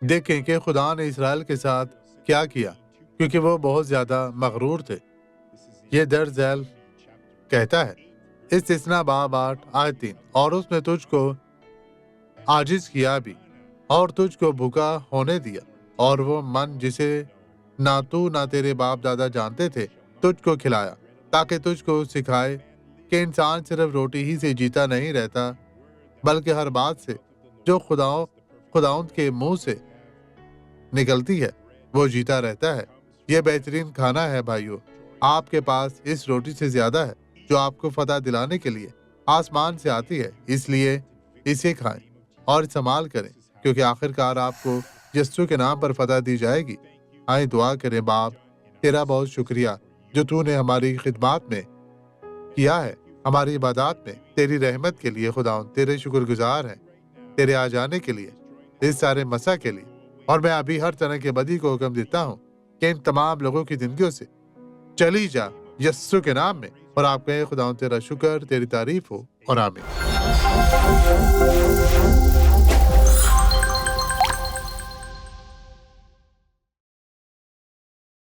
دیکھیں کہ خدا نے اسرائیل کے ساتھ کیا کیا، کیونکہ وہ بہت زیادہ مغرور تھے۔ یہ درج ذیل کہتا ہے، استثنا باب 8 آیت 3، اور اس نے تجھ کو عاجز کیا بھی اور تجھ کو بھوکا ہونے دیا، اور وہ من جسے نہ تو نہ تیرے باپ دادا جانتے تھے تجھ کو کھلایا، تاکہ تجھ کو سکھائے کہ انسان صرف روٹی ہی سے جیتا نہیں رہتا، بلکہ ہر بات سے جو خداوند کے منہ سے نکلتی ہے وہ جیتا رہتا ہے۔ یہ بہترین کھانا ہے بھائیو، آپ کے پاس اس روٹی سے زیادہ ہے جو آپ کو فتح دلانے کے لیے آسمان سے آتی ہے، اس لیے اسے کھائیں اور استعمال کریں، کیونکہ آخرکار آپ کو یسوع کے نام پر فتح دی جائے گی۔ آئیں دعا کریں۔ باپ، تیرا بہت شکریہ جو تو نے ہماری خدمات میں کیا ہے، ہماری عبادات میں، تیری رحمت کے لیے خداوند تیرے شکر گزار ہیں، تیرے آ جانے کے لیے، اس سارے مسا کے لیے۔ اور میں ابھی ہر طرح کے بدی کو حکم دیتا ہوں کہ ان تمام لوگوں کی زندگیوں سے چلی جا یسوع کے نام میں، اور آپ کہیں خداوند تیرا شکر، تیری تعریف ہو، اور آمین۔